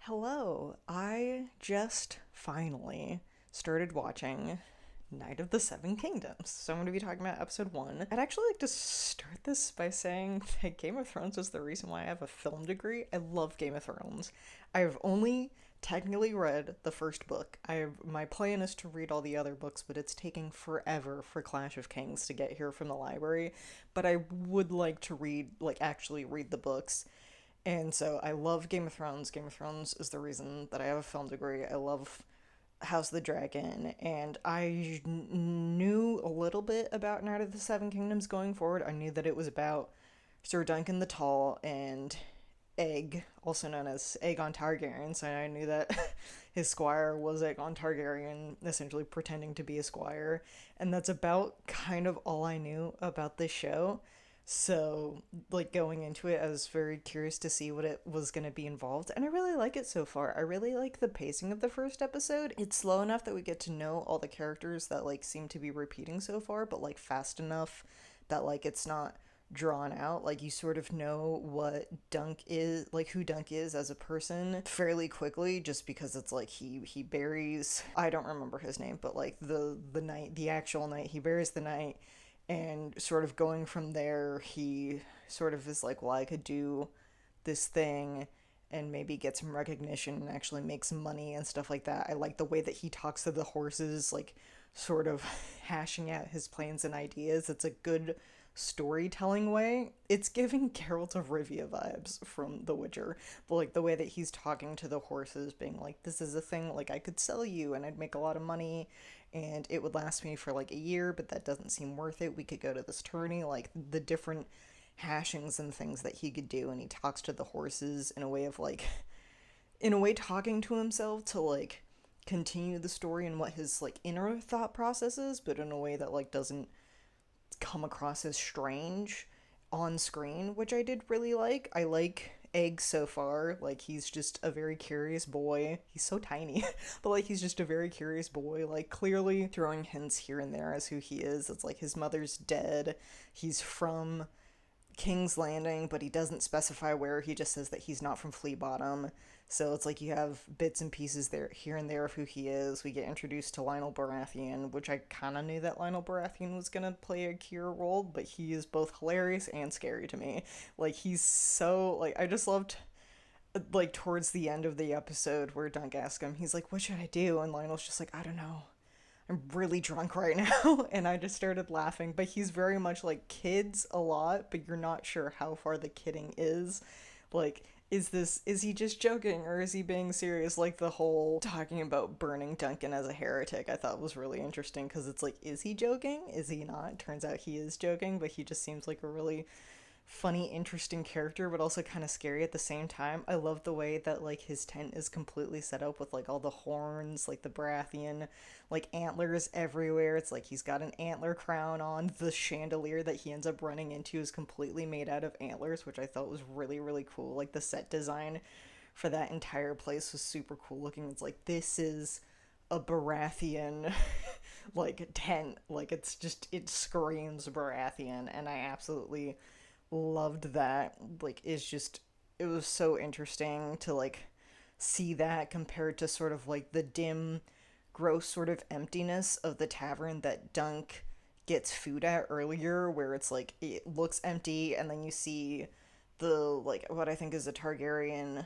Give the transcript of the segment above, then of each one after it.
Hello. I just finally started watching Night of the Seven Kingdoms. So I'm going to be talking about episode one. I'd actually like to start this by saying that Game of Thrones is the reason why I have a film degree. I love Game of Thrones. I've only technically read the first book. My plan is to read all the other books, but it's taking forever for Clash of Kings to get here from the library. But I would like to actually read the books. And so I love Game of Thrones. Game of Thrones is the reason that I have a film degree. I love House of the Dragon, and knew a little bit about Night of the Seven Kingdoms going forward. I knew that it was about Sir Duncan the Tall and Egg, also known as Aegon Targaryen. So I knew that his squire was Aegon Targaryen, essentially pretending to be a squire. And that's about kind of all I knew about this show. So, going into it, I was very curious to see what it was going to be involved, and I really like it so far. I really like the pacing of the first episode. It's slow enough that we get to know all the characters that seem to be repeating so far, but fast enough that it's not drawn out. Like you sort of know what Dunk is, who Dunk is as a person fairly quickly, just because it's he buries, I don't remember his name, but the night, the actual night he buries the night, and sort of going from there, he sort of is like, well, I could do this thing and maybe get some recognition and actually make some money and stuff like that. I like the way that he talks to the horses, sort of hashing out his plans and ideas. It's a good storytelling way. It's giving Geralt of Rivia vibes from The Witcher. But the way that he's talking to the horses, being like, this is a thing, I could sell you and I'd make a lot of money and it would last me for a year, but that doesn't seem worth it. We could go to this tourney, the different hashings and things that he could do, and he talks to the horses in a way of in a way talking to himself to continue the story and what his inner thought process is, but in a way that doesn't come across as strange on screen, which I did really like. I like Egg so far. He's just a very curious boy. He's so tiny, but he's just a very curious boy. Clearly throwing hints here and there as who he is. It's his mother's dead. He's from King's Landing, but he doesn't specify where. He just says that he's not from Flea Bottom. So it's you have bits and pieces there, here and there, of who he is. We get introduced to Lionel Baratheon, which I kind of knew that Lionel Baratheon was gonna play a key role, but he is both hilarious and scary to me. He's so I just loved towards the end of the episode where Dunk asks him, he's like, "What should I do?" And Lionel's just like, "I don't know. I'm really drunk right now." And I just started laughing. But he's very much kids a lot, but you're not sure how far the kidding is. Like, is he just joking or is he being serious? The whole talking about burning Duncan as a heretic, I thought was really interesting because it's is he joking? Is he not? Turns out he is joking, but he just seems like a really funny, interesting character, but also kind of scary at the same time. I love the way that his tent is completely set up with all the horns, the Baratheon, antlers everywhere. It's he's got an antler crown on. The chandelier that he ends up running into is completely made out of antlers, which I thought was really, really cool. The set design for that entire place was super cool looking. It's this is a Baratheon tent. It's just, it screams Baratheon, and I absolutely loved that. It's just, it was so interesting to see that compared to sort of the dim, gross sort of emptiness of the tavern that Dunk gets food at earlier, where it's it looks empty, and then you see the what I think is a Targaryen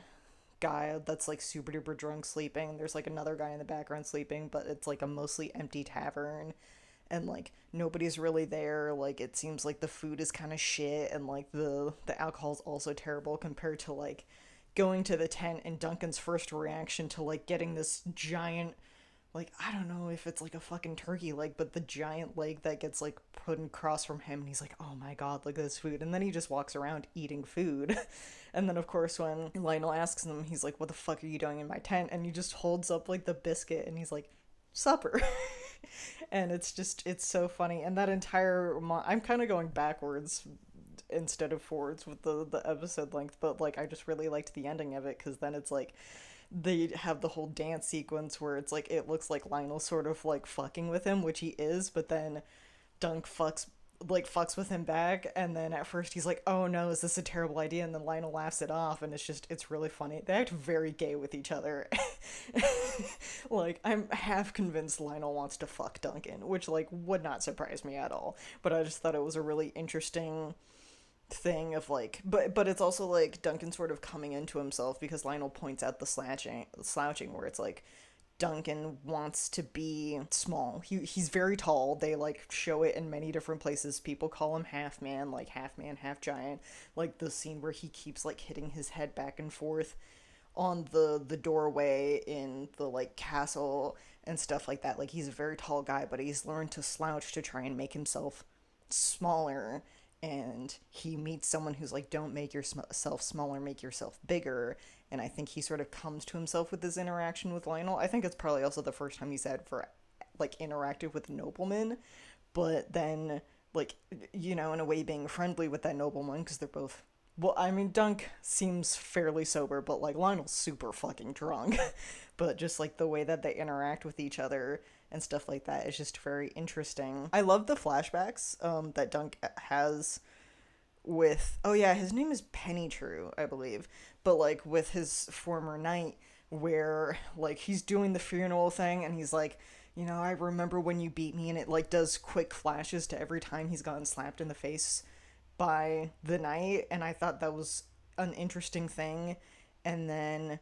guy that's super duper drunk sleeping. There's another guy in the background sleeping, but it's a mostly empty tavern, and nobody's really there. It seems the food is kind of shit, and the alcohol's also terrible compared to going to the tent and Duncan's first reaction to getting this giant, I don't know if it's a fucking turkey leg, but the giant leg that gets put across from him, and he's like, "Oh my god, look at this food." And then he just walks around eating food. And then of course when Lionel asks him, he's like, "What the fuck are you doing in my tent?" And he just holds up the biscuit, and he's like, "Supper." And it's just, it's so funny. And that entire I'm kind of going backwards instead of forwards with the episode length, but I just really liked the ending of it, because then it's they have the whole dance sequence where it's it looks like Lionel sort of fucking with him, which he is, but then Dunk fucks like fucks with him back, and then at first he's like, oh no, is this a terrible idea, and then Lionel laughs it off, and it's really funny. They act very gay with each other. Like, I'm half convinced Lionel wants to fuck Duncan, which like would not surprise me at all, but I just thought it was a really interesting thing of like, but it's also like Duncan sort of coming into himself, because Lionel points out the slouching where it's like Duncan wants to be small. He's very tall. They like show it in many different places. People call him half man, like half man, half giant. Like the scene where he keeps like hitting his head back and forth on the doorway in the like castle and stuff like that. Like he's a very tall guy, but he's learned to slouch to try and make himself smaller. And he meets someone who's like, don't make yourself smaller, make yourself bigger. And I think he sort of comes to himself with his interaction with Lionel. I think it's probably also the first time he's had for like interacted with a nobleman, but then like, you know, in a way being friendly with that nobleman, because they're both, well, I mean, Dunk seems fairly sober, but like Lionel's super fucking drunk. But just like the way that they interact with each other and stuff like that is just very interesting. I love the flashbacks that Dunk has with, oh yeah, his name is Pennytrue, I believe, but like with his former knight, where like he's doing the funeral thing and he's like, you know, I remember when you beat me, and it like does quick flashes to every time he's gotten slapped in the face by the knight, and I thought that was an interesting thing. And then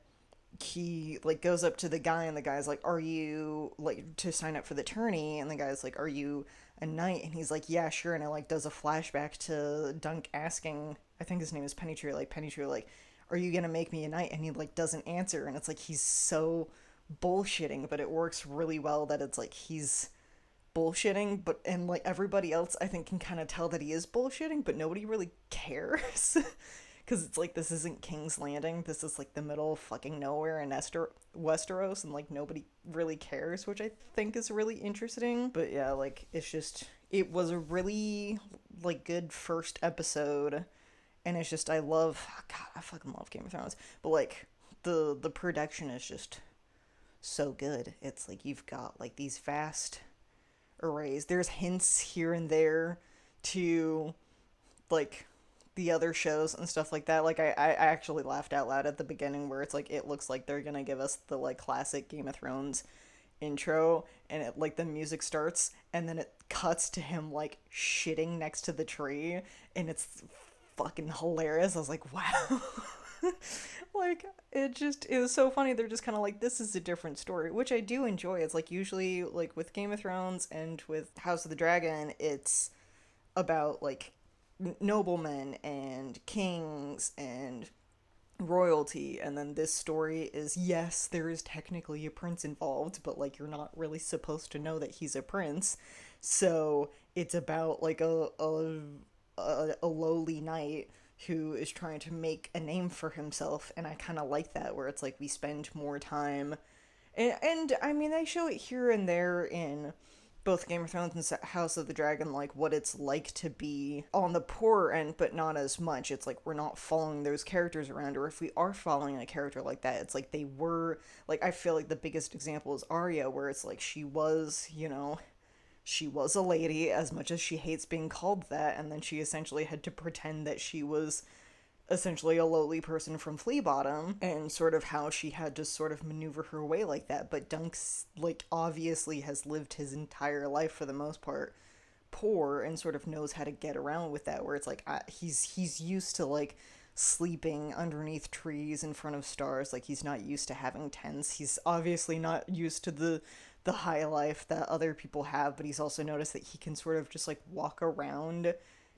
he like goes up to the guy, and the guy's like, are you like to sign up for the tourney, and the guy's like, are you a knight, and he's like, yeah, sure. And it like does a flashback to Dunk asking, I think his name is Pennytrue, like, Pennytrue, like, are you gonna make me a knight, and he like doesn't answer, and it's like he's so bullshitting, but it works really well that it's like he's bullshitting, but and like everybody else I think can kind of tell that he is bullshitting, but nobody really cares. Because it's like, this isn't King's Landing, this is like the middle of fucking nowhere in Westeros, and like nobody really cares, which I think is really interesting. But yeah, like it's just, it was a really like good first episode, and it's just, I love, God, I fucking love Game of Thrones, but like the production is just so good. It's like you've got like these vast arrays. There's hints here and there to like the other shows and stuff like that. Like I actually laughed out loud at the beginning where it's like, it looks like they're gonna give us the like classic Game of Thrones intro, and it like the music starts and then it cuts to him like shitting next to the tree, and it's fucking hilarious. I was like, wow. Like it was so funny. They're just kind of like, this is a different story, which I do enjoy. It's like usually like with Game of Thrones and with House of the Dragon, it's about like noblemen and kings and royalty, and then this story is, yes, there is technically a prince involved, but like you're not really supposed to know that he's a prince. So it's about like a lowly knight who is trying to make a name for himself, and I kind of like that, where it's like we spend more time, and I mean, they show it here and there in both Game of Thrones and House of the Dragon, like what it's like to be on the poorer end, but not as much. It's like we're not following those characters around, or if we are following a character like that, it's like they were, like, I feel like the biggest example is Arya, where it's like she was, you know, she was a lady, as much as she hates being called that, and then she essentially had to pretend that she was essentially a lowly person from Flea Bottom, and sort of how she had to sort of maneuver her way like that. But Dunk's like obviously has lived his entire life for the most part poor, and sort of knows how to get around with that, where it's like he's used to like sleeping underneath trees in front of stars. Like he's not used to having tents. He's obviously not used to the high life that other people have, but he's also noticed that he can sort of just like walk around,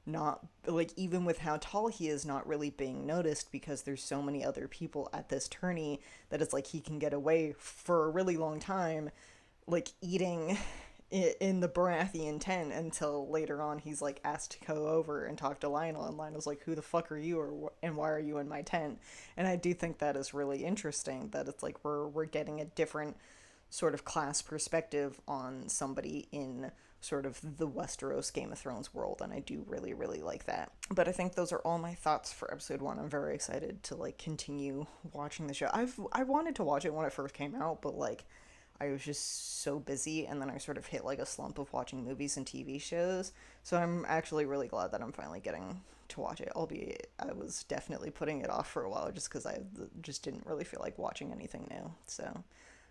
not like, even with how tall he is, not really being noticed, because there's so many other people at this tourney, that it's like he can get away for a really long time, like eating in the Baratheon tent, until later on he's like asked to go over and talk to Lionel, and Lionel's like, who the fuck are you, and why are you in my tent? And I do think that is really interesting, that it's like we're getting a different sort of class perspective on somebody in sort of the Westeros Game of Thrones world, and I do really, really like that. But I think those are all my thoughts for episode 1. I'm very excited to like continue watching the show. I wanted to watch it when it first came out, but like I was just so busy, and then I sort of hit like a slump of watching movies and TV shows. So I'm actually really glad that I'm finally getting to watch it, albeit I was definitely putting it off for a while just because I just didn't really feel like watching anything new. So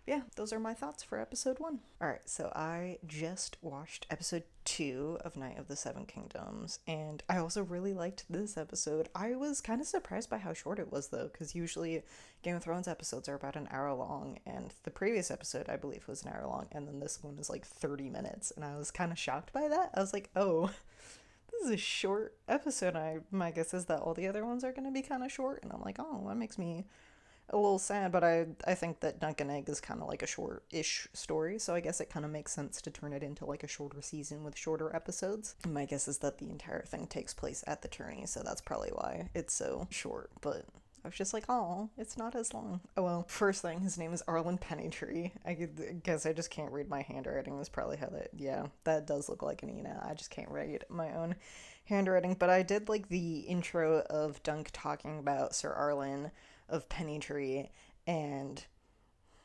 yeah, those are my thoughts for episode 1. Alright, so I just watched episode 2 of Night of the Seven Kingdoms, and I also really liked this episode. I was kind of surprised by how short it was, though, because usually Game of Thrones episodes are about an hour long, and the previous episode, I believe, was an hour long, and then this one is like 30 minutes, and I was kind of shocked by that. I was like, oh, this is a short episode. My guess is that all the other ones are going to be kind of short, and I'm like, oh, that makes me a little sad, but I think that Dunk and Egg is kind of like a short-ish story, so I guess it kind of makes sense to turn it into like a shorter season with shorter episodes. My guess is that the entire thing takes place at the tourney, so that's probably why it's so short, but I was just like, oh, it's not as long. Oh well, first thing, his name is Arlen Pennytree. I guess I just can't read my handwriting. Is probably how that, yeah, that does look like an Ena. I just can't read my own handwriting, but I did like the intro of Dunk talking about Sir Arlen of Pennytree and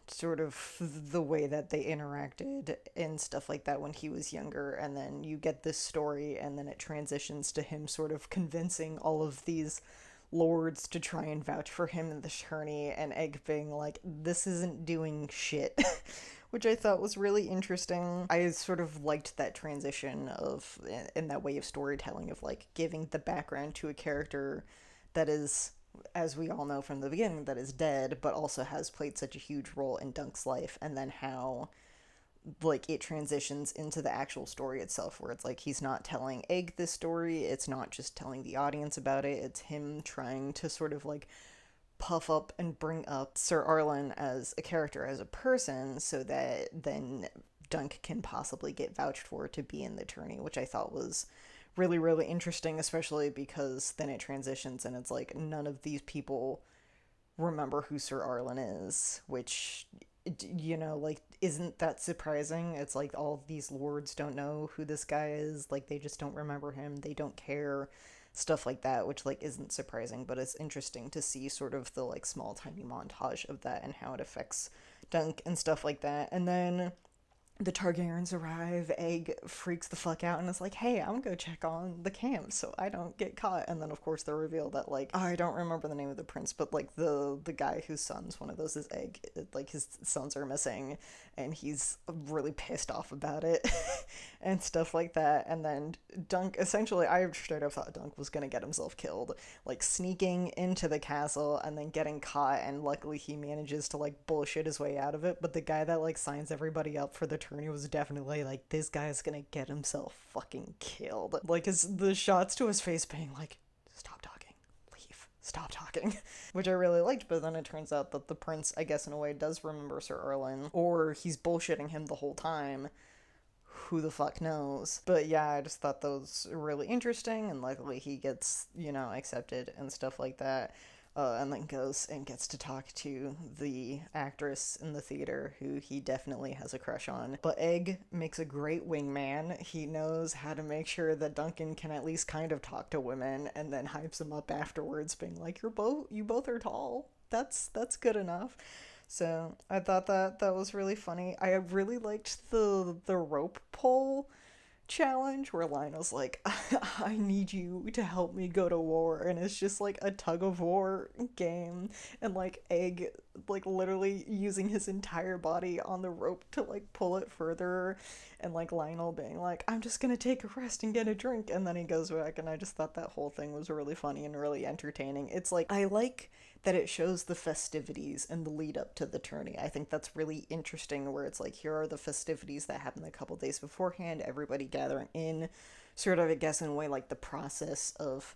sort of the way that they interacted and stuff like that when he was younger, and then you get this story and then it transitions to him sort of convincing all of these lords to try and vouch for him in the tourney, and Egg being like, this isn't doing shit. Which I thought was really interesting. I sort of liked that transition of, in that way of storytelling, of like giving the background to a character that is, as we all know from the beginning, that is dead, but also has played such a huge role in Dunk's life, and then how like it transitions into the actual story itself, where it's like he's not telling Egg this story, it's not just telling the audience about it, it's him trying to sort of like puff up and bring up Sir Arlen as a character, as a person, so that then Dunk can possibly get vouched for to be in the tourney, which I thought was really, really interesting, especially because then it transitions and it's like none of these people remember who Sir Arlen is, which, you know, like, isn't that surprising? It's like all these lords don't know who this guy is, like, they just don't remember him, they don't care, stuff like that, which, like, isn't surprising, but it's interesting to see sort of the, like, small, tiny montage of that and how it affects Dunk and stuff like that. And then the Targaryens arrive, Egg freaks the fuck out and is like, hey, I'm gonna go check on the camp so I don't get caught. And then, of course, they reveal that, like, I don't remember the name of the prince, but, like, the guy whose sons, one of those is Egg, like, his sons are missing, and he's really pissed off about it, and stuff like that. And then Dunk, essentially, I straight up thought Dunk was gonna get himself killed, like, sneaking into the castle and then getting caught, and luckily he manages to, like, bullshit his way out of it, but the guy that, like, signs everybody up for the tourney was definitely like, this guy's gonna get himself fucking killed. Like, the shots to his face being like, stop talking, leave, stop talking, which I really liked. But then it turns out that the prince, I guess in a way, does remember Sir Erlen, or he's bullshitting him the whole time. Who the fuck knows? But yeah, I just thought those were really interesting, and luckily he gets, you know, accepted and stuff like that. And then goes and gets to talk to the actress in the theater who he definitely has a crush on. But Egg makes a great wingman. He knows how to make sure that Duncan can at least kind of talk to women, and then hypes him up afterwards, being like, you both are tall. That's good enough. So I thought that was really funny. I really liked the rope pull challenge where Lionel's like, I need you to help me go to war, and it's just like a tug of war game, and like Egg like literally using his entire body on the rope to like pull it further, and like Lionel being like, I'm just gonna take a rest and get a drink, and then he goes back. And I just thought that whole thing was really funny and really entertaining. It's like, I like that it shows the festivities and the lead up to the tourney. I think that's really interesting, where it's like, here are the festivities that happen a couple days beforehand, everybody gathering in, sort of, I guess, in a way, like the process of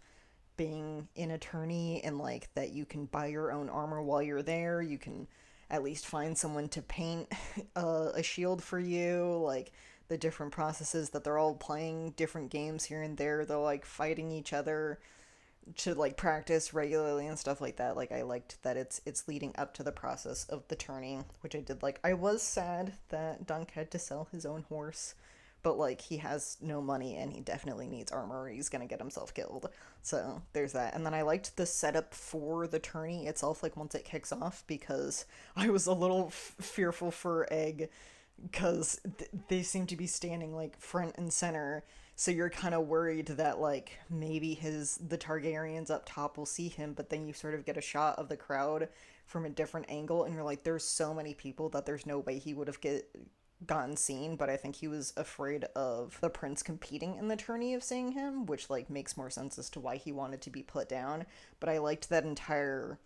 being in a tourney, and like that you can buy your own armor while you're there, you can at least find someone to paint a shield for you, like the different processes that they're all playing different games here and there, they're like fighting each other to like practice regularly and stuff like that. Like, I liked that it's leading up to the process of the tourney, which I did like. I was sad that Dunk had to sell his own horse, but like he has no money and he definitely needs armor or he's gonna get himself killed. So there's that. And then I liked the setup for the tourney itself, like once it kicks off, because I was a little fearful for Egg because they seem to be standing like front and center, so you're kind of worried that like maybe his the Targaryens up top will see him, but then you sort of get a shot of the crowd from a different angle and you're like there's so many people that there's no way he would have gotten seen. But I think he was afraid of the prince competing in the tourney of seeing him, which like makes more sense as to why he wanted to be put down. But I liked that entire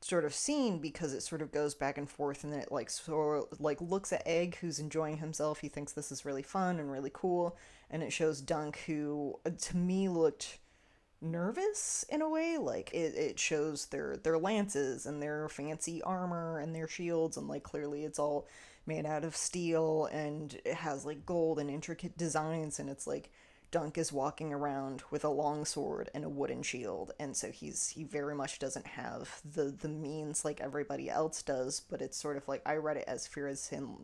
sort of scene because it sort of goes back and forth, and then it like sort of like looks at Egg who's enjoying himself. He thinks this is really fun and really cool, and it shows Dunk who to me looked nervous in a way. Like it shows their lances and their fancy armor and their shields, and like clearly it's all made out of steel and it has like gold and intricate designs, and it's like Dunk is walking around with a long sword and a wooden shield, and so he very much doesn't have the means like everybody else does. But it's sort of like I read it as fear as him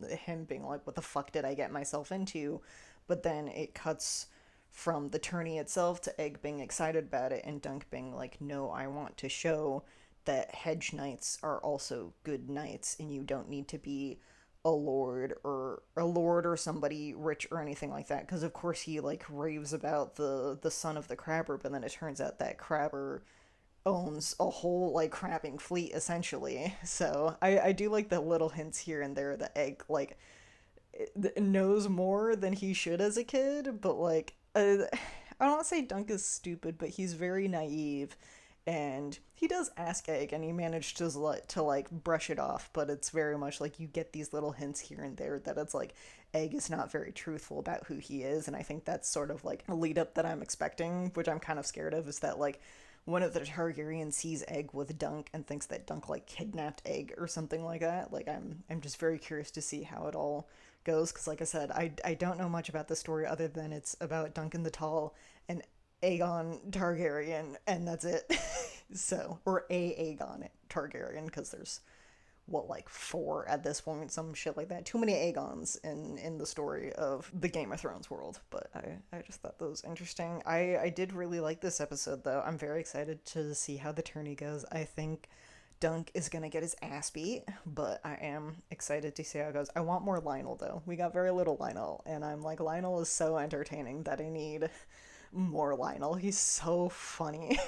being like, what the fuck did I get myself into? But then it cuts from the tourney itself to Egg being excited about it and Dunk being like, no, I want to show that hedge knights are also good knights and you don't need to be a lord or somebody rich or anything like that, because of course he like raves about the son of the crabber, but then it turns out that crabber owns a whole like crabbing fleet essentially. So I do like the little hints here and there that Egg like knows more than he should as a kid, but like I don't want to say Dunk is stupid, but he's very naive, and he does ask Egg, and he managed to like brush it off. But it's very much like you get these little hints here and there that it's like Egg is not very truthful about who he is, and I think that's sort of like a lead up that I'm expecting, which I'm kind of scared of, is that like one of the Targaryens sees Egg with Dunk and thinks that Dunk like kidnapped Egg or something like that. Like I'm just very curious to see how it all goes, because like I said, I don't know much about the story other than it's about Duncan the Tall and Aegon Targaryen, and that's it. So, or a Aegon Targaryen, because there's what like four at this point, some shit like that. Too many Aegons in the story of the Game of Thrones world. But I just thought that was interesting. I did really like this episode though. I'm very excited to see how the tourney goes. I think Dunk is gonna get his ass beat, but I am excited to see how it goes. I want more Lionel though. We got very little Lionel, and I'm like, Lionel is so entertaining that I need more Lionel. He's so funny.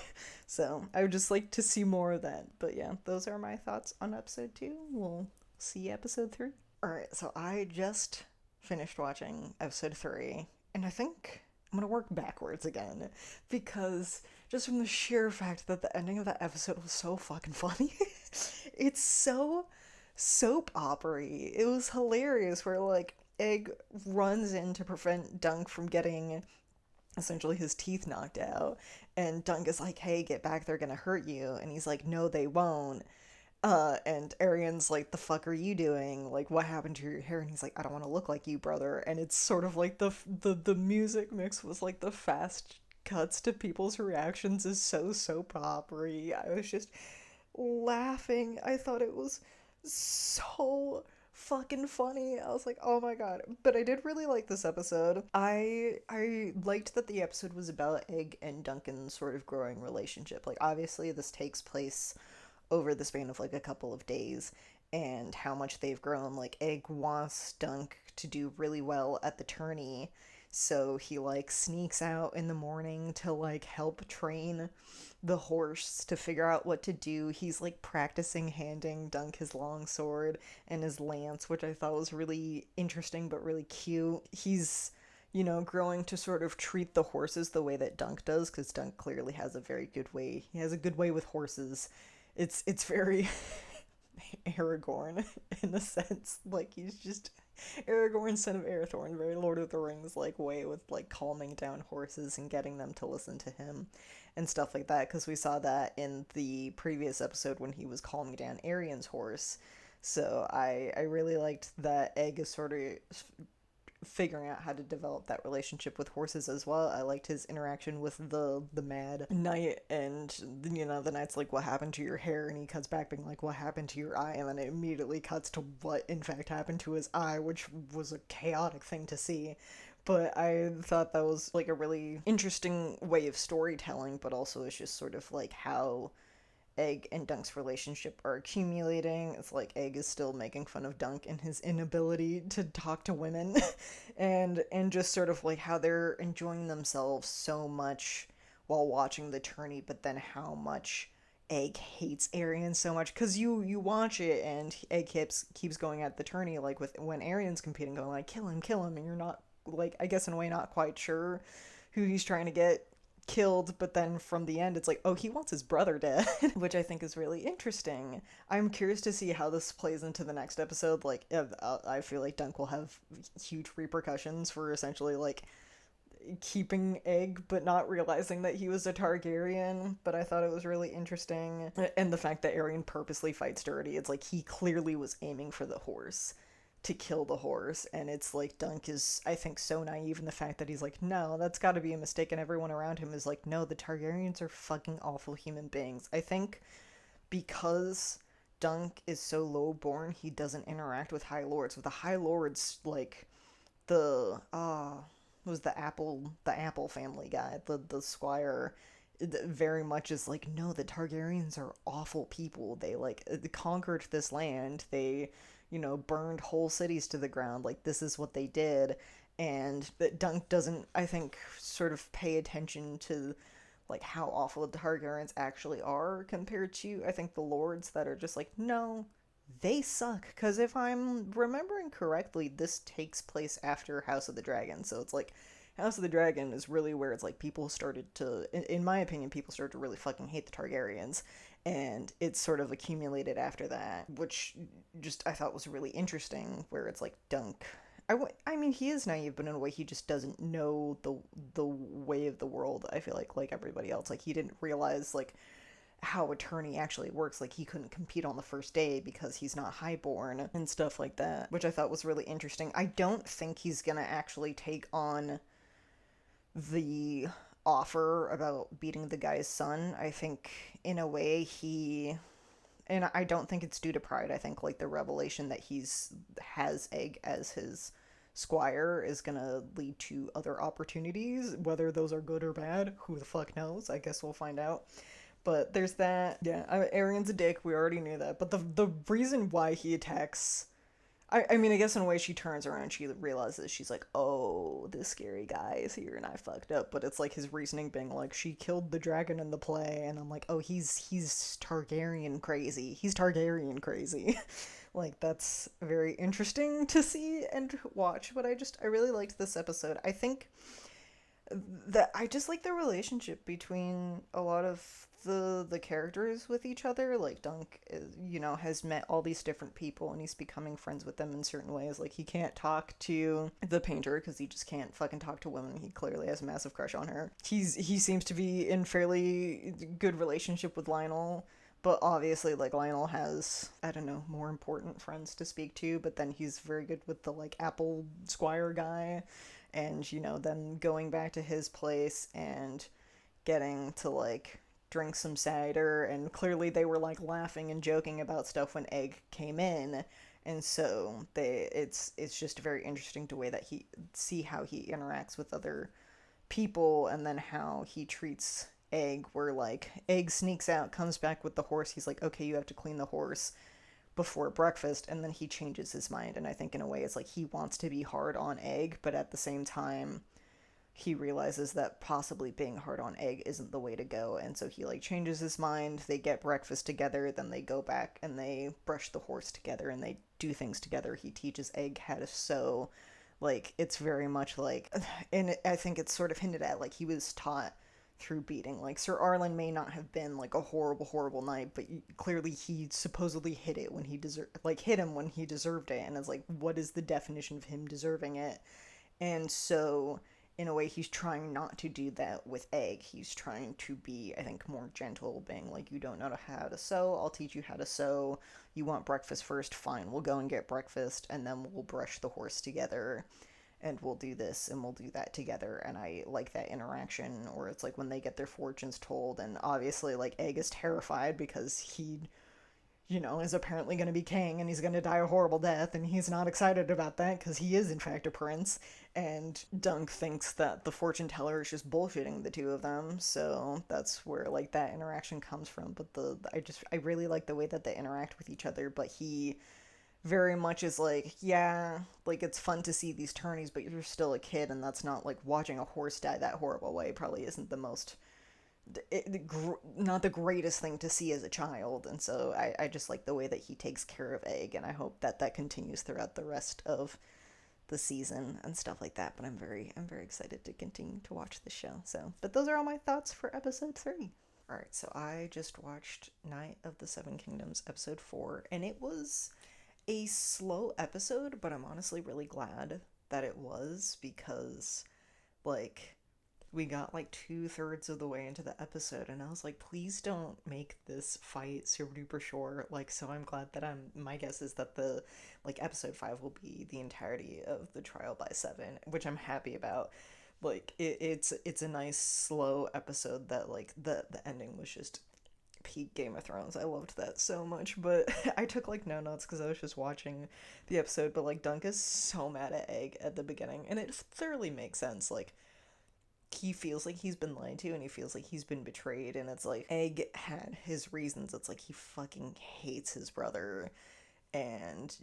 So I would just like to see more of that. But yeah, those are my thoughts on episode 2. We'll see episode 3. Alright, so I just finished watching episode 3, and I think I'm gonna work backwards again, because just from the sheer fact that the ending of that episode was so fucking funny. It's so soap opery. It was hilarious where like Egg runs in to prevent Dunk from getting essentially his teeth knocked out, and Dunk is like, hey, get back, they're gonna hurt you, and he's like, no, they won't. And Arian's like, the fuck are you doing? Like, what happened to your hair? And he's like, I don't want to look like you, brother. And it's sort of like the music mix was like the fast cuts to people's reactions is so soap opery. I was just laughing. I thought it was so fucking funny. I was like, oh my god. But I did really like this episode. I liked that the episode was about Egg and Duncan's sort of growing relationship. Like obviously this takes place over the span of like a couple of days, and how much they've grown. Like Egg wants Dunk to do really well at the tourney, so he like sneaks out in the morning to like help train the horse to figure out what to do. He's like practicing handing Dunk his long sword and his lance, which I thought was really interesting but really cute. He's growing to sort of treat the horses the way that Dunk does, because Dunk clearly has a very good way. He has a good way with horses. It's very Aragorn in a sense. Like he's just Aragorn, son of Arathorn, very Lord of the Rings like way with like calming down horses and getting them to listen to him and stuff like that. Because we saw that in the previous episode when he was calming down Arian's horse. So I really liked that Egg is sort of figuring out how to develop that relationship with horses as well. I liked his interaction with the mad knight, and the knight's like, what happened to your hair? And he cuts back being like, what happened to your eye? And then it immediately cuts to what in fact happened to his eye, which was a chaotic thing to see. But I thought that was like a really interesting way of storytelling, but also it's just sort of like how Egg and Dunk's relationship are accumulating. It's like Egg is still making fun of Dunk and his inability to talk to women and just sort of like how they're enjoying themselves so much while watching the tourney, but then how much Egg hates Arian so much because you watch it and Egg keeps going at the tourney like with when Arian's competing, going like kill him, and you're not like I guess in a way not quite sure who he's trying to get killed, but then from the end it's like, oh, he wants his brother dead, which I think is really interesting. I'm curious to see how this plays into the next episode. Like I feel like Dunk will have huge repercussions for essentially like keeping Egg but not realizing that he was a Targaryen. But I thought it was really interesting, and the fact that Aerion purposely fights dirty. It's like he clearly was aiming for the horse, to kill the horse, and it's like Dunk is, I think, so naive in the fact that he's like, no, that's got to be a mistake, and everyone around him is like, no, the Targaryens are fucking awful human beings. I think because Dunk is so low born, he doesn't interact with High Lords. With the High Lords, like the was the Apple family guy, the squire, very much is like, no, the Targaryens are awful people. They like conquered this land. They, burned whole cities to the ground. Like this is what they did. And that Dunk doesn't, I think, sort of pay attention to like how awful the Targaryens actually are compared to, I think, the lords that are just like, no, they suck. Because if I'm remembering correctly, this takes place after House of the Dragon. So it's like House of the Dragon is really where it's like people started to, in my opinion, people started to really fucking hate the Targaryens. And it's sort of accumulated after that, which just I thought was really interesting, where it's like Dunk. I mean, he is naive, but in a way, he just doesn't know the way of the world. I feel like everybody else, like he didn't realize like how attorney actually works. Like he couldn't compete on the first day because he's not highborn and stuff like that, which I thought was really interesting. I don't think he's gonna actually take on the offer about beating the guy's son. I think in a way he, and I don't think it's due to pride. I think like the revelation that he's has Egg as his squire is gonna lead to other opportunities. Whether those are good or bad, who the fuck knows? I guess we'll find out. But there's that. Yeah, Arian's a dick. We already knew that. But the reason why he attacks, I mean, I guess in a way she turns around, she realizes, she's like, oh, this scary guy is here and I fucked up. But it's like his reasoning being like, she killed the dragon in the play, and I'm like, oh, he's Targaryen crazy. He's Targaryen crazy. Like that's very interesting to see and watch. But I really liked this episode. I think that I just like the relationship between a lot of the characters with each other. Like Dunk is, has met all these different people and he's becoming friends with them in certain ways. Like he can't talk to the painter because he just can't fucking talk to women. He clearly has a massive crush on her. He seems to be in fairly good relationship with Lionel. But obviously, like, Lionel has, I don't know, more important friends to speak to, but then he's very good with the, like, Apple Squire guy, and, then going back to his place and getting to, like, drink some cider, and clearly they were, like, laughing and joking about stuff when Egg came in, and so it's just very interesting to way that he, see how he interacts with other people and then how he treats Egg, where like Egg sneaks out, comes back with the horse. He's like, okay, you have to clean the horse before breakfast, and then he changes his mind. And I think in a way it's like he wants to be hard on Egg, but at the same time he realizes that possibly being hard on Egg isn't the way to go, and so he like changes his mind. They get breakfast together, then they go back and they brush the horse together and they do things together. He teaches Egg how to sew. Like it's very much like, and I think it's sort of hinted at like he was taught through beating. Like Sir Arlen may not have been like a horrible knight, but clearly he supposedly hit it when he hit him when he deserved it, and it's like, what is the definition of him deserving it? And so in a way he's trying not to do that with Egg. He's trying to be, I think, more gentle, being like, you don't know how to sew, I'll teach you how to sew. You want breakfast first? Fine, we'll go and get breakfast and then we'll brush the horse together and we'll do this and we'll do that together. And I like that interaction, or it's like when they get their fortunes told, and obviously like Egg is terrified because is apparently going to be king and he's going to die a horrible death, and he's not excited about that because he is, in fact, a prince. And Dunk thinks that the fortune teller is just bullshitting the two of them, so that's where, like, that interaction comes from. But I really like the way that they interact with each other, but he very much is like, yeah, like, it's fun to see these tourneys, but you're still a kid, and that's not, like, watching a horse die that horrible way probably isn't the most not the greatest thing to see as a child. And so I just like the way that he takes care of Egg, and I hope that that continues throughout the rest of the season and stuff like that. But I'm very excited to continue to watch the show. So, but those are all my thoughts for episode 3. All right, so I just watched Night of the Seven Kingdoms episode 4, and it was a slow episode, but I'm honestly really glad that it was, because, like, we got like 2/3 of the way into the episode, and I was like, please don't make this fight super duper short. Like, so I'm glad that my guess is that the, like, episode 5 will be the entirety of the trial by 7, which I'm happy about. Like, it's a nice slow episode that, like, the ending was just peak Game of Thrones. I loved that so much, but I took, like, no notes because I was just watching the episode. But, like, Dunk is so mad at Egg at the beginning, and it thoroughly makes sense. Like, he feels like he's been lied to, and he feels like he's been betrayed, and it's like Egg had his reasons. It's like he fucking hates his brother, and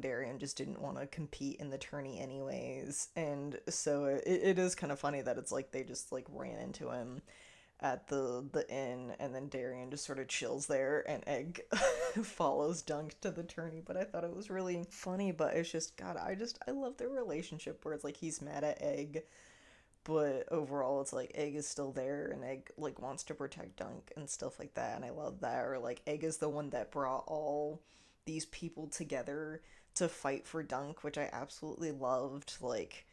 Darian just didn't want to compete in the tourney anyways. And so it is kind of funny that it's like they just, like, ran into him at the inn, and then Darian just sort of chills there, and Egg follows Dunk to the tourney. But I thought it was really funny. But it's just, God, I love their relationship where it's like he's mad at Egg, but overall it's like Egg is still there, and Egg, like, wants to protect Dunk and stuff like that, and I love that. Or, like, Egg is the one that brought all these people together to fight for Dunk, which I absolutely loved. Like,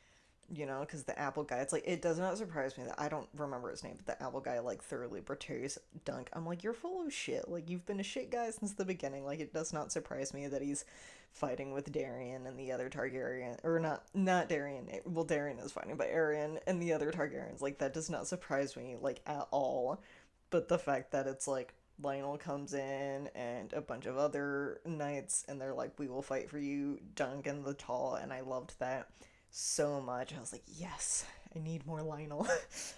because the apple guy, it's like, it does not surprise me that I don't remember his name, but the apple guy, like, thoroughly betrays Dunk. I'm like, you're full of shit. Like, you've been a shit guy since the beginning. Like, it does not surprise me that he's fighting with Darian and the other Targaryen, or not Darian. Well, Darian is fighting, but Aerion and the other Targaryens. Like, that does not surprise me, like, at all. But the fact that it's like Lionel comes in and a bunch of other knights, and they're like, we will fight for you, Dunk and the Tall, and I loved that so much. I was like, yes, I need more Lionel.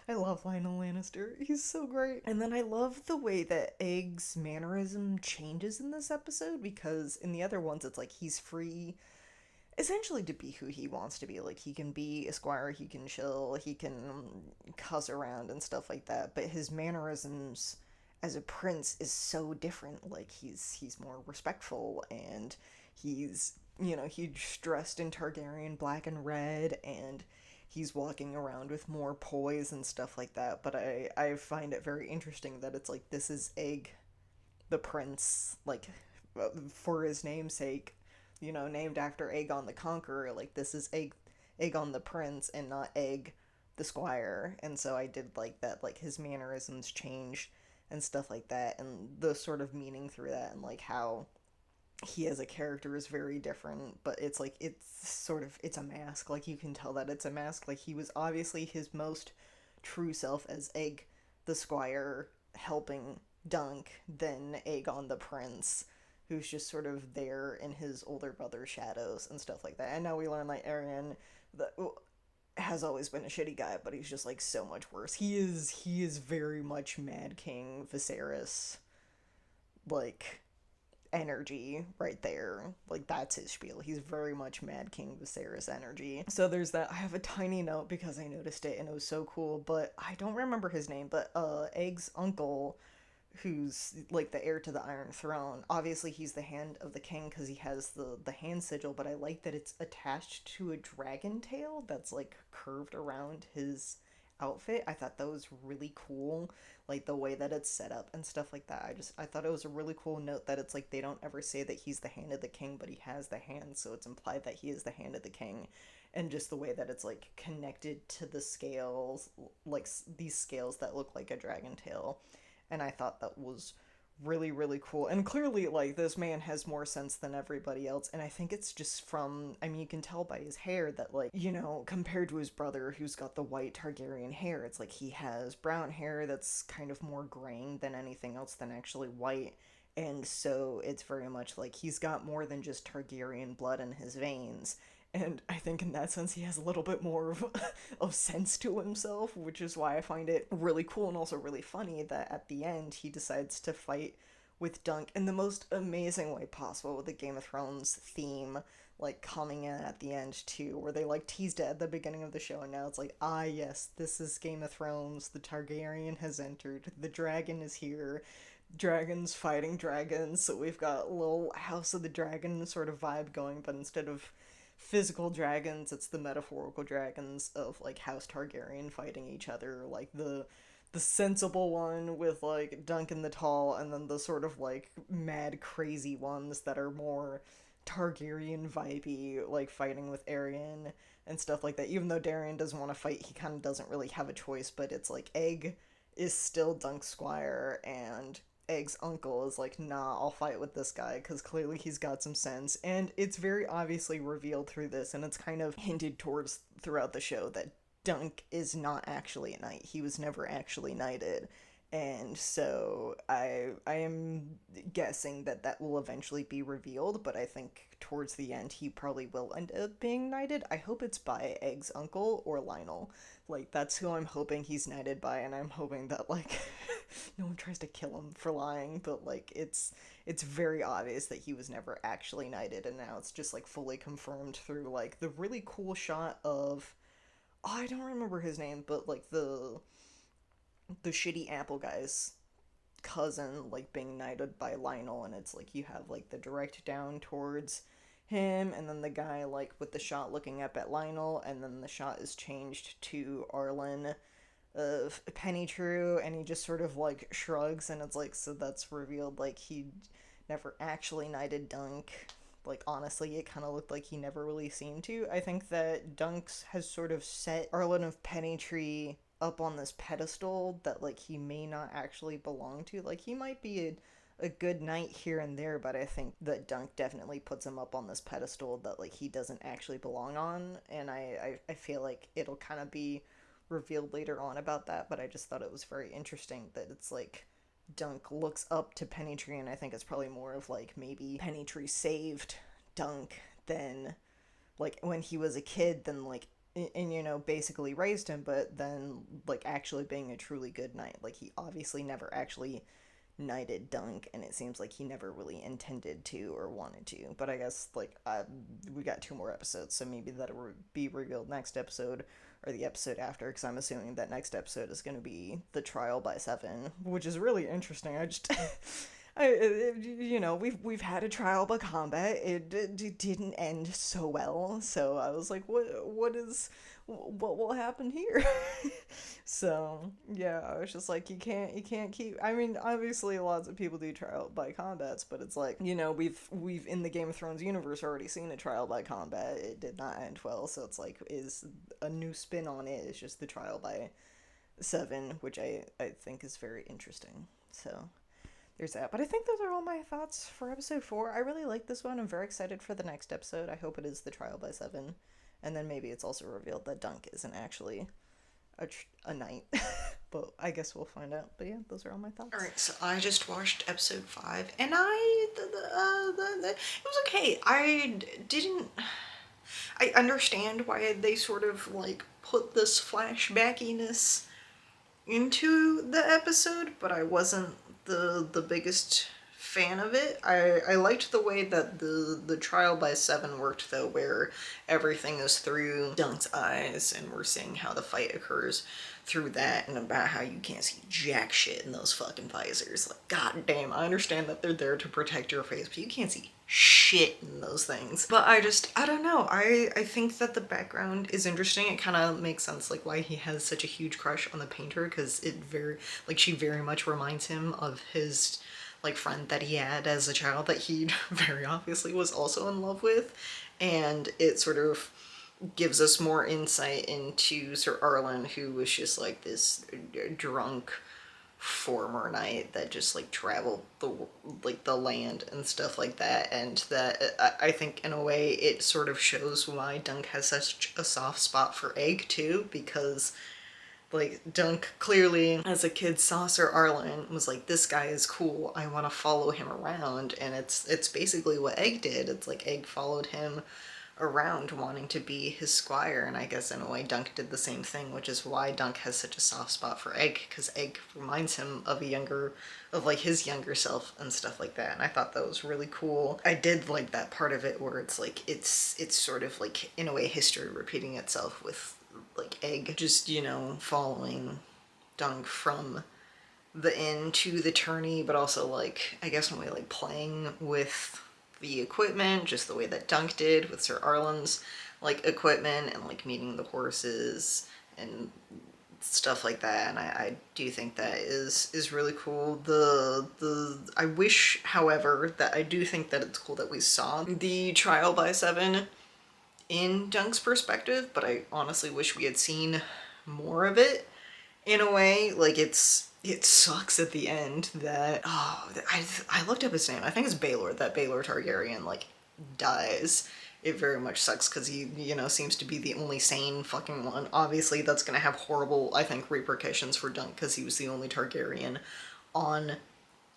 I love Lionel Lannister. He's so great. And then I love the way that Egg's mannerism changes in this episode, because in the other ones it's like he's free essentially to be who he wants to be. Like, he can be a squire, he can chill, he can cuss around and stuff like that, but his mannerisms as a prince is so different. Like, he's more respectful, and he's dressed in Targaryen black and red, and he's walking around with more poise and stuff like that. But I find it very interesting that it's like, this is Egg the prince, like, for his namesake, named after Aegon the Conqueror. Like, this is Aegon the Prince and not Egg the Squire. And so I did like that, like, his mannerisms change and stuff like that, and the sort of meaning through that, and, like, how he as a character is very different. But it's like, it's a mask. Like, you can tell that it's a mask. Like, he was obviously his most true self as Egg the Squire, helping Dunk, than Aegon the Prince, who's just sort of there in his older brother's shadows and stuff like that. And now we learn, like, Aerion has always been a shitty guy, but he's just, like, so much worse. He is very much Mad King Viserys, like, energy right there. Like, that's his spiel. He's very much Mad King Viserys energy. So there's that. I have a tiny note because I noticed it and it was so cool, but I don't remember his name. But Egg's uncle, who's like the heir to the Iron Throne, obviously he's the hand of the king because he has the hand sigil, but I like that it's attached to a dragon tail that's, like, curved around his outfit. I thought that was really cool, like the way that it's set up and stuff like that. I thought it was a really cool note that it's like, they don't ever say that he's the hand of the king, but he has the hand, so it's implied that he is the hand of the king. And just the way that it's, like, connected to the scales, like these scales that look like a dragon tail. And I thought that was really, really cool. And clearly, like, this man has more sense than everybody else. And I think it's just from, I mean, you can tell by his hair that, like, compared to his brother who's got the white Targaryen hair, it's like he has brown hair that's kind of more graying than anything else than actually white. And so it's very much like he's got more than just Targaryen blood in his veins. And I think in that sense he has a little bit more of sense to himself, which is why I find it really cool and also really funny that at the end he decides to fight with Dunk in the most amazing way possible, with the Game of Thrones theme like coming in at the end too, where they like teased it at the beginning of the show and now it's like, ah yes, this is Game of Thrones, the Targaryen has entered, the dragon is here, dragons fighting dragons, so we've got a little House of the Dragon sort of vibe going, but instead of physical dragons, it's the metaphorical dragons of like House Targaryen fighting each other, like the sensible one with like Duncan the Tall, and then the sort of like mad crazy ones that are more Targaryen vibey, like fighting with Aerion and stuff like that. Even though Darion doesn't want to fight, he kind of doesn't really have a choice, but it's like Egg is still Dunk's squire, and Egg's uncle is like, nah, I'll fight with this guy because clearly he's got some sense. And it's very obviously revealed through this, and it's kind of hinted towards throughout the show that Dunk is not actually a knight. He was never actually knighted. And so I am guessing that that will eventually be revealed, but I think towards the end he probably will end up being knighted. I hope it's by Egg's uncle or Lionel. Like that's who I'm hoping he's knighted by, and I'm hoping that like no one tries to kill him for lying, but like it's very obvious that he was never actually knighted, and now it's just like fully confirmed through like the really cool shot of, oh, I don't remember his name, but like the shitty apple guy's cousin like being knighted by Lionel, and it's like you have like the direct down towards him, and then the guy like with the shot looking up at Lionel, and then the shot is changed to Arlen of Pennytrue, and he just sort of like shrugs, and it's like, so that's revealed like he never actually knighted Dunk. Like honestly, it kind of looked like he never really seemed to. I think that Dunks has sort of set Arlen of Pennytree up on this pedestal that like he may not actually belong to. Like he might be a good knight here and there, but I think that Dunk definitely puts him up on this pedestal that like he doesn't actually belong on, and I feel like it'll kind of be revealed later on about that, but I just thought it was very interesting that it's like Dunk looks up to Pennytree, and I think it's probably more of like maybe Pennytree saved Dunk than like when he was a kid, than like and you know basically raised him, but then like actually being a truly good knight. Like he obviously never actually knighted Dunk, and it seems like he never really intended to or wanted to. But I guess like we got 2 more episodes, so maybe that'll be revealed next episode or the episode after, because I'm assuming that next episode is going to be the trial by seven, which is really interesting. I just you know, we've had a trial by combat. It didn't end so well, so I was like, what will happen here? So yeah, I was just like, you can't keep. I mean, obviously, lots of people do trial by combats, but it's like, you know, we've in the Game of Thrones universe already seen a trial by combat. It did not end well, so it's like, is a new spin on it is just the trial by seven, which I think is very interesting. So there's that. But I think those are all my thoughts for episode 4. I really like this one. I'm very excited for the next episode. I hope it is the trial by seven, and then maybe it's also revealed that Dunk isn't actually a knight. But I guess we'll find out. But yeah, those are all my thoughts. All right, so I just watched episode 5, and it was okay. Didn't. I understand why they sort of like put this flashbackiness into the episode, but I wasn't the biggest fan of it. I liked the way that the trial by seven worked though, where everything is through Dunk's eyes and we're seeing how the fight occurs through that, and about how you can't see jack shit in those fucking visors. Like, god damn, I understand that they're there to protect your face, but you can't see shit in those things. But I don't know, I think that the background is interesting. It kind of makes sense like why he has such a huge crush on the painter, because it very like she very much reminds him of his like friend that he had as a child that he very obviously was also in love with, and it sort of gives us more insight into Sir Arlen, who was just like this drunk former knight that just like traveled the land and stuff like that, and that I think in a way it sort of shows why Dunk has such a soft spot for Egg too, because Like, Dunk clearly, as a kid, saw Sir Arlen and was like, this guy is cool, I want to follow him around. And it's basically what Egg did. It's like Egg followed him around wanting to be his squire, and I guess in a way Dunk did the same thing, which is why Dunk has such a soft spot for Egg, because Egg reminds him of like his younger self and stuff like that. And I thought that was really cool. I did like that part of it where it's like it's sort of like, in a way, history repeating itself with like Egg just, following Dunk from the inn to the tourney, but also like, I guess in a way, like playing with the equipment just the way that Dunk did with Sir Arlen's like equipment, and like meeting the horses and stuff like that. And I do think that is really cool. I wish, however, that I do think that it's cool that we saw the trial by seven in Dunk's perspective, but I honestly wish we had seen more of it. In a way, like, it sucks at the end that, I looked up his name. I think it's Baelor, that Baelor Targaryen, like, dies. It very much sucks because he, seems to be the only sane fucking one. Obviously, that's going to have horrible, I think, repercussions for Dunk because he was the only Targaryen on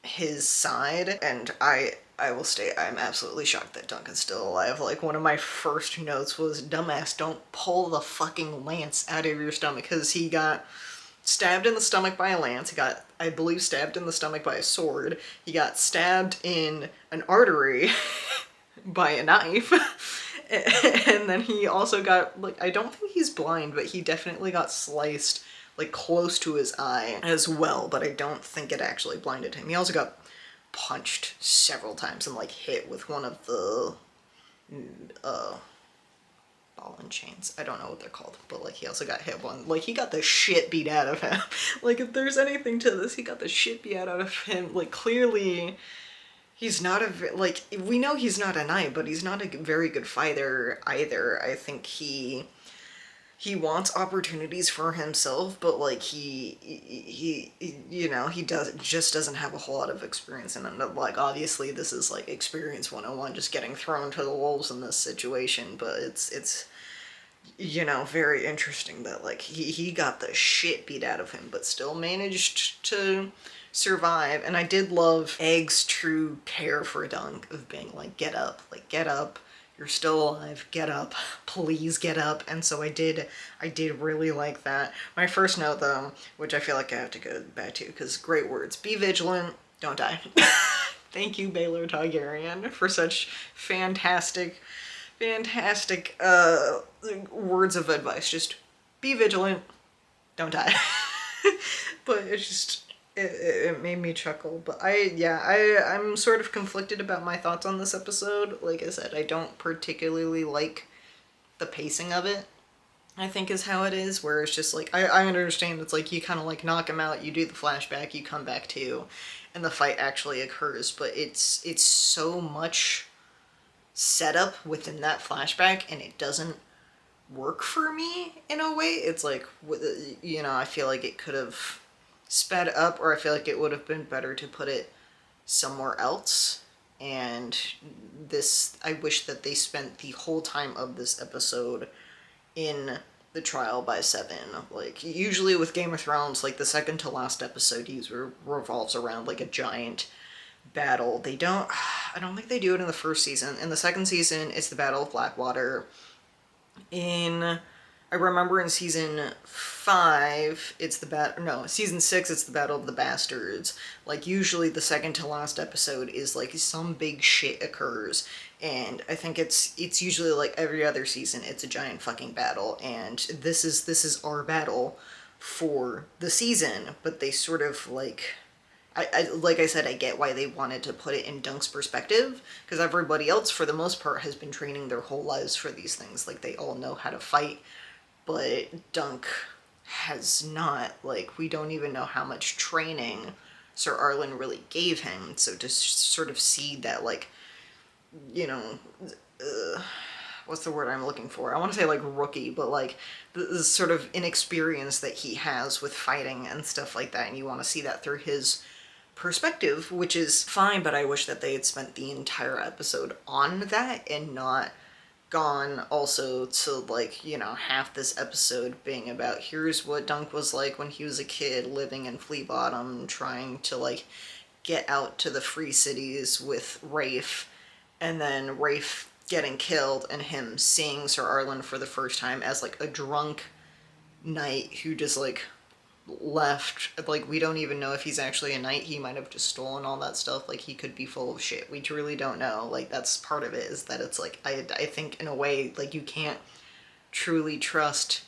his side. And I will state, I'm absolutely shocked that Dunk is still alive. Like, one of my first notes was, dumbass, don't pull the fucking lance out of your stomach, because he got stabbed in the stomach by a lance. He got, I believe, stabbed in the stomach by a sword. He got stabbed in an artery by a knife. And then he also got, like, I don't think he's blind, but he definitely got sliced, like, close to his eye as well, but I don't think it actually blinded him. He also got punched several times and, like, hit with one of the, ball and chains. I don't know what they're called, but like he also got hit one. Like, he got the shit beat out of him. Like, if there's anything to this, he got the shit beat out of him. Like, clearly he's not like, we know he's not a knight, but he's not a very good fighter either. I think he wants opportunities for himself, but like he doesn't have a whole lot of experience in it. Like, obviously this is like experience 101, just getting thrown to the wolves in this situation, but it's very interesting that like he got the shit beat out of him but still managed to survive. And I did love Egg's true care for Dunk, of being like, get up, you're still alive, get up, please get up. And so I did really like that. My first note, though, which I feel like I have to go back to because great words: be vigilant, don't die. Thank you, Baelor Targaryen, for such fantastic words of advice. Just be vigilant, don't die. But it's just, it made me chuckle. But I'm sort of conflicted about my thoughts on this episode. Like I said, I don't particularly like the pacing of it, I think, is how it is, where it's just like, I understand it's like you kind of like knock him out, you do the flashback, you come back to, and the fight actually occurs, but it's so much setup within that flashback, and it doesn't work for me in a way. It's like, I feel like it could have sped up, or I feel like it would have been better to put it somewhere else. And I wish that they spent the whole time of this episode in the trial by seven. Like, usually with Game of Thrones, like, the second to last episode revolves around like a giant battle. I don't think they do it in the first season. In the second season, it's the Battle of Blackwater. I remember in season 5, season 6, it's the Battle of the Bastards. Like, usually the second to last episode is like some big shit occurs, and I think it's usually like every other season it's a giant fucking battle, and this is our battle for the season. But they sort of like, like I said, I get why they wanted to put it in Dunk's perspective, because everybody else, for the most part, has been training their whole lives for these things. Like, they all know how to fight, but Dunk has not. Like, we don't even know how much training Sir Arlen really gave him. So to sort of see that, like, what's the word I'm looking for? I want to say, like, rookie, but, like, the sort of inexperience that he has with fighting and stuff like that, and you want to see that through his perspective, which is fine, but I wish that they had spent the entire episode on that and not gone also to, like, you know, half this episode being about here's what Dunk was like when he was a kid living in Flea Bottom, trying to, like, get out to the free cities with Rafe, and then Rafe getting killed and him seeing Sir Arlen for the first time as, like, a drunk knight who just, like, left. Like, we don't even know if he's actually a knight. He might have just stolen all that stuff. Like, he could be full of shit. We truly don't know. Like, that's part of it, is that it's like, I think in a way, like, you can't truly trust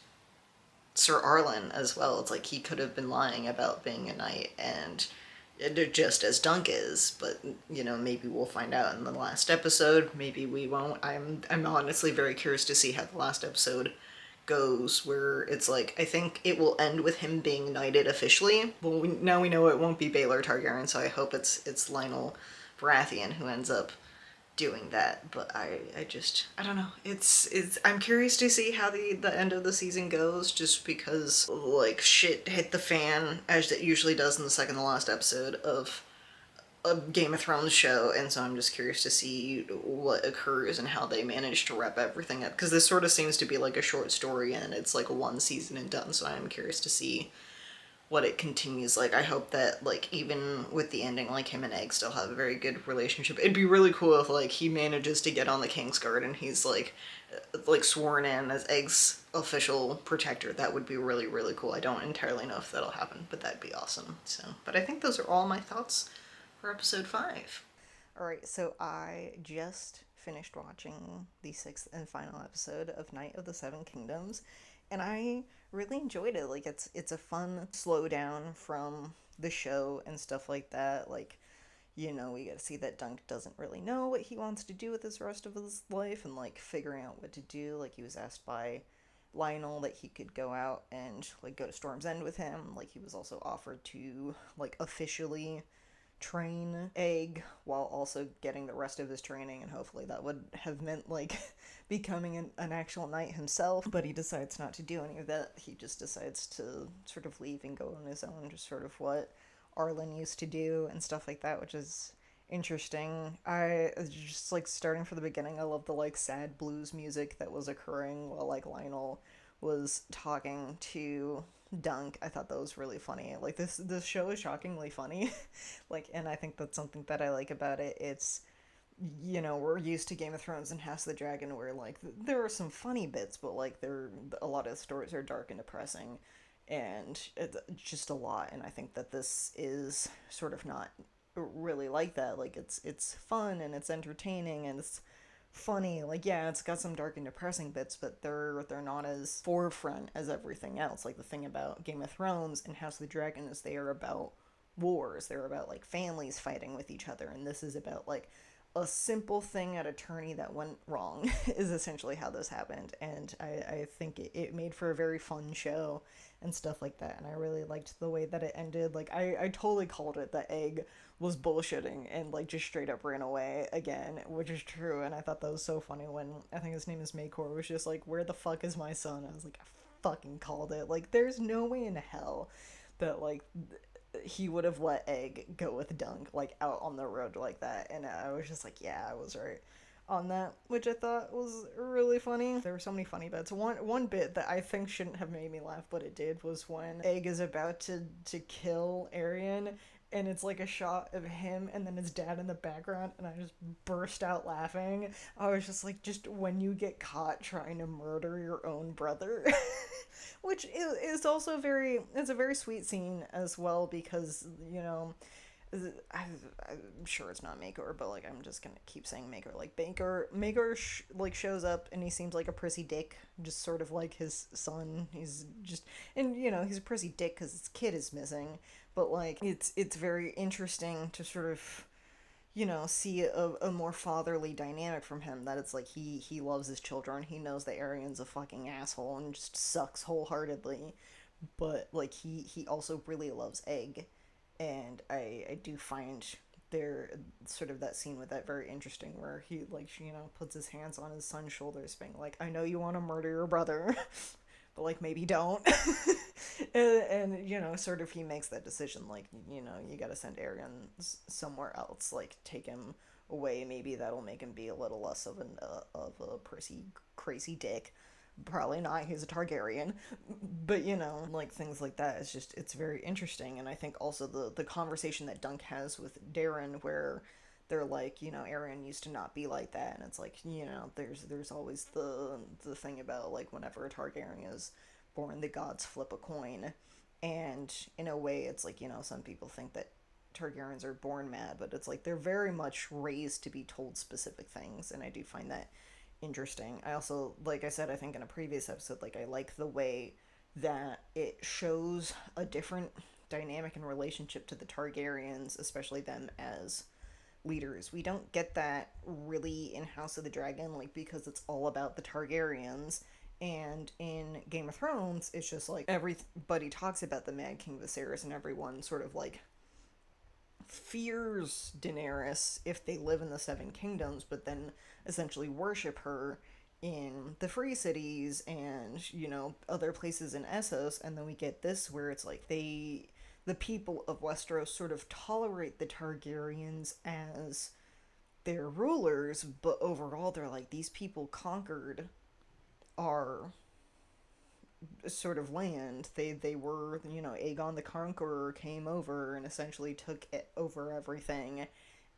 Sir Arlen as well. It's like he could have been lying about being a knight, and just as Dunk is, but, you know, maybe we'll find out in the last episode. Maybe we won't. I'm honestly very curious to see how the last episode goes, where it's like, I think it will end with him being knighted officially. Well, now we know it won't be Baelor Targaryen, so I hope it's Lionel Baratheon who ends up doing that. But I don't know. It's I'm curious to see how the end of the season goes, just because, like, shit hit the fan as it usually does in the second to last episode of a Game of Thrones show, and so I'm just curious to see what occurs and how they manage to wrap everything up, because this sort of seems to be like a short story and it's like one season and done, so I'm curious to see what it continues. Like, I hope that, like, even with the ending, like, him and Egg still have a very good relationship. It'd be really cool if, like, he manages to get on the Kingsguard and he's like sworn in as Egg's official protector. That would be really, really cool. I don't entirely know if that'll happen, but that'd be awesome. So, but I think those are all my thoughts for episode 5. Alright, so I just finished watching the 6th and final episode of Night of the Seven Kingdoms, and I really enjoyed it. Like, it's a fun slowdown from the show and stuff like that. Like, you know, we get to see that Dunk doesn't really know what he wants to do with his rest of his life, and, like, figuring out what to do. Like, he was asked by Lionel that he could go out and, like, go to Storm's End with him. Like, he was also offered to, like, officially train Egg while also getting the rest of his training, and hopefully that would have meant, like, becoming an actual knight himself, but he decides not to do any of that. He just decides to sort of leave and go on his own, just sort of what Arlen used to do and stuff like that, which is interesting. I just, like, starting from the beginning, I love the, like, sad blues music that was occurring while, like, Lionel was talking to Dunk. I thought that was really funny. Like, this show is shockingly funny. Like, and I think that's something that I like about it. It's, you know, we're used to Game of Thrones and House of the Dragon, where, like, there are some funny bits, but, like, a lot of the stories are dark and depressing, and it's just a lot. And I think that this is sort of not really like that. Like, it's fun and it's entertaining and it's funny. Like, yeah, it's got some dark and depressing bits, but they're not as forefront as everything else. Like, the thing about Game of Thrones and House of the Dragon is they are about wars. They're about, like, families fighting with each other, and this is about, like, a simple thing at a tourney that went wrong is essentially how this happened. And I think it made for a very fun show and stuff like that. And I really liked the way that it ended. Like, I totally called it that Egg was bullshitting and, like, just straight up ran away again, which is true. And I thought that was so funny when, I think his name is Makor, was just like, where the fuck is my son? I was like, I fucking called it. Like, there's no way in hell that, like, he would have let Egg go with Dunk, like, out on the road like that. And I was just like, yeah, I was right on that, which I thought was really funny. There were so many funny bits. One bit that I think shouldn't have made me laugh, but it did, was when Egg is about to kill Arian, and it's like a shot of him and then his dad in the background, and I just burst out laughing. I was just like, just when you get caught trying to murder your own brother. Which is also it's a very sweet scene as well, because, you know, I'm sure it's not Maker, but, like, I'm just gonna keep saying Maker. Like, Maker like, shows up and he seems like a prissy dick, just sort of like his son. He's just, and, you know, he's a prissy dick because his kid is missing, but, like, it's very interesting to sort of, you know, see a more fatherly dynamic from him, that it's like he loves his children, he knows that Arian's a fucking asshole and just sucks wholeheartedly, but, like, he also really loves Egg. And I do find there sort of that scene with that very interesting, where he, like, you know, puts his hands on his son's shoulders being like, I know you want to murder your brother, but, like, maybe don't. And, you know, sort of he makes that decision, like, you know, you gotta send Arian somewhere else, like, take him a way, maybe that'll make him be a little less of a prissy, crazy dick. Probably not, he's a Targaryen. But, like things like that, it's very interesting. And I think also the conversation that Dunk has with Darren, where they're like, Aaron used to not be like that. And it's like, there's always the thing about, like, whenever a Targaryen is born, the gods flip a coin. And in a way, it's like, some people think that Targaryens are born mad, but it's like they're very much raised to be told specific things, and I do find that interesting. I also, like I said, I think in a previous episode, like, I like the way that it shows a different dynamic and relationship to the Targaryens, especially them as leaders. We don't get that really in House of the Dragon, like, because it's all about the Targaryens. And in Game of Thrones, it's just like everybody talks about the Mad King Viserys, and everyone sort of like fears Daenerys if they live in the Seven Kingdoms, but then essentially worship her in the Free Cities and, other places in Essos. And then we get this where it's like the people of Westeros sort of tolerate the Targaryens as their rulers, but overall they're like, these people conquered our sort of land. They were, Aegon the Conqueror came over and essentially took over everything,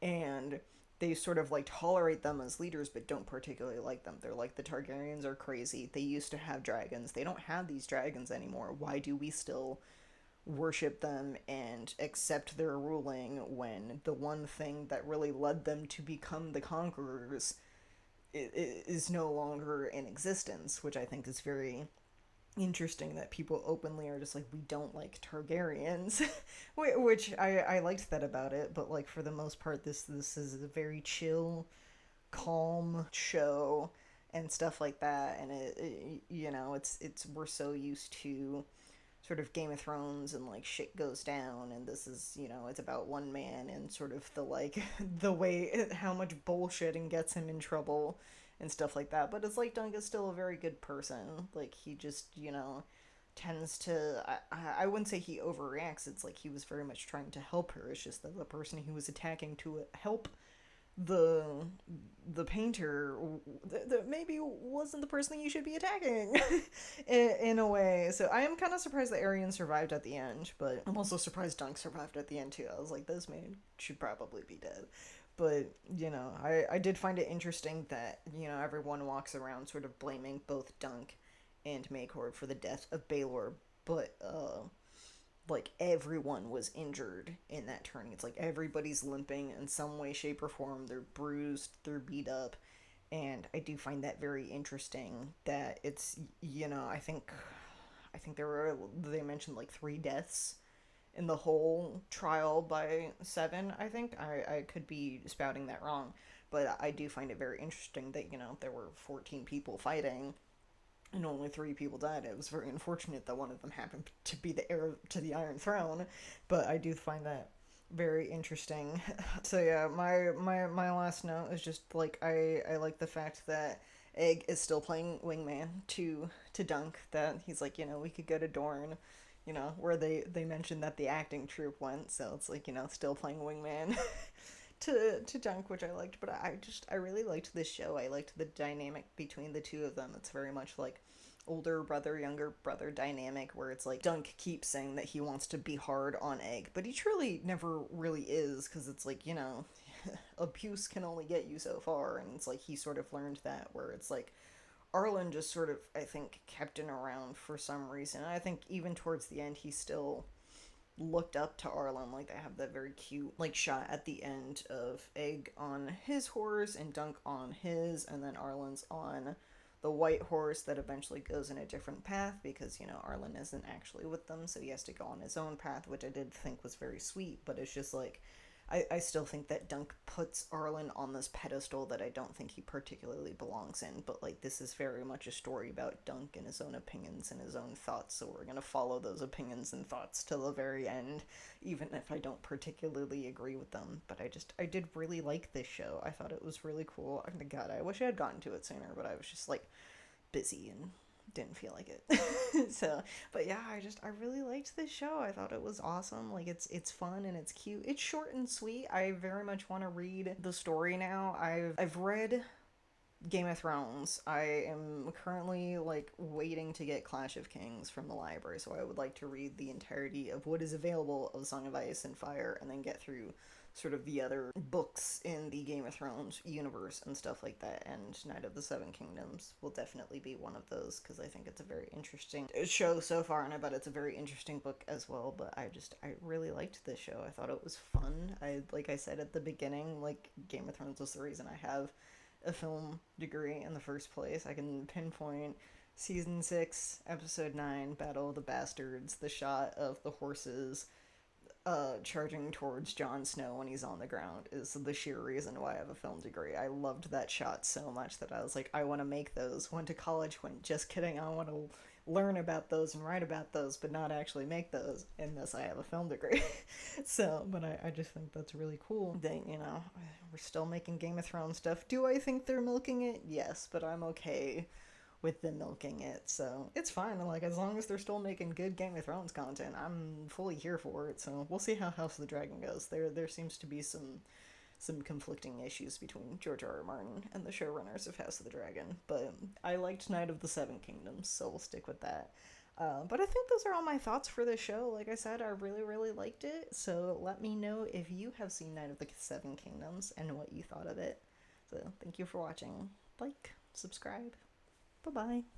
and they sort of like tolerate them as leaders but don't particularly like them. They're like, the Targaryens are crazy. They used to have dragons. They don't have these dragons anymore. Why do we still worship them and accept their ruling when the one thing that really led them to become the conquerors is no longer in existence, which I think is very interesting that people openly are just like, we don't like Targaryens, which I liked that about it. But like for the most part, this is a very chill, calm show and stuff like that. And it's we're so used to sort of Game of Thrones and like shit goes down, and this is, it's about one man and sort of the like the way how much bullshitting gets him in trouble and stuff like that. But it's like Dunk is still a very good person. Like he just, tends to, I wouldn't say he overreacts. It's like he was very much trying to help her. It's just that the person he was attacking to help the painter that maybe wasn't the person that you should be attacking in a way. So I am kind of surprised that Arian survived at the end, but I'm also surprised Dunk survived at the end too. I was like, this man should probably be dead. But, I did find it interesting that, everyone walks around sort of blaming both Dunk and Maycord for the death of Baelor, but like everyone was injured in that turning. It's like everybody's limping in some way, shape, or form. They're bruised, they're beat up, and I do find that very interesting. That it's, I think they mentioned like 3 deaths in the whole trial by 7. I think I could be spouting that wrong, but I do find it very interesting that there were 14 people fighting and only 3 people died. It was very unfortunate that one of them happened to be the heir to the Iron Throne, but I do find that very interesting. So yeah, my last note is just like I like the fact that Egg is still playing wingman to Dunk. That he's like, we could go to Dorne, where they mentioned that the acting troupe went. So it's like, still playing wingman to Dunk, which I liked. But I really liked this show. I liked the dynamic between the two of them. It's very much like older brother, younger brother dynamic, where it's like Dunk keeps saying that he wants to be hard on Egg, but he truly never really is, because it's like, abuse can only get you so far, and it's like he sort of learned that, where it's like Arlen just sort of, I think, kept him around for some reason. I think even towards the end, he still looked up to Arlen. Like, they have that very cute, like, shot at the end of Egg on his horse and Dunk on his, and then Arlen's on the white horse that eventually goes in a different path because, Arlen isn't actually with them, so he has to go on his own path, which I did think was very sweet, but it's just like, I still think that Dunk puts Arlen on this pedestal that I don't think he particularly belongs in, but like this is very much a story about Dunk and his own opinions and his own thoughts, so we're gonna follow those opinions and thoughts till the very end, even if I don't particularly agree with them. But I did really like this show. I thought it was really cool. Oh my god, I wish I had gotten to it sooner, but I was just like busy and didn't feel like it. So, but yeah, I really liked this show. I thought it was awesome. Like it's fun and it's cute. It's short and sweet. I very much want to read the story now. I've read Game of Thrones. I am currently like waiting to get Clash of Kings from the library, so I would like to read the entirety of what is available of Song of Ice and Fire and then get through sort of the other books in the Game of Thrones universe and stuff like that. And Knight of the Seven Kingdoms will definitely be one of those because I think it's a very interesting show so far, and I bet it's a very interesting book as well. But I really liked this show. I thought it was fun. Like I said at the beginning, like Game of Thrones was the reason I have a film degree in the first place. I can pinpoint season 6, episode 9, Battle of the Bastards, the shot of the horses charging towards Jon Snow when he's on the ground is the sheer reason why I have a film degree. I loved that shot so much that I was like, I want to make those. Went to college, went, just kidding, I want to learn about those and write about those, but not actually make those. And thus, I have a film degree. So, but I just think that's really cool that, you know, we're still making Game of Thrones stuff. Do I think they're milking it? Yes, but I'm okay with them milking it. So it's fine. Like, as long as they're still making good Game of Thrones content, I'm fully here for it. So we'll see how House of the Dragon goes. There seems to be some conflicting issues between George R. R. Martin and the showrunners of House of the Dragon. But I liked Knight of the Seven Kingdoms, so we'll stick with that. But I think those are all my thoughts for this show. Like I said, I really, really liked it. So let me know if you have seen Knight of the Seven Kingdoms and what you thought of it. So thank you for watching. Like, subscribe. Bye bye.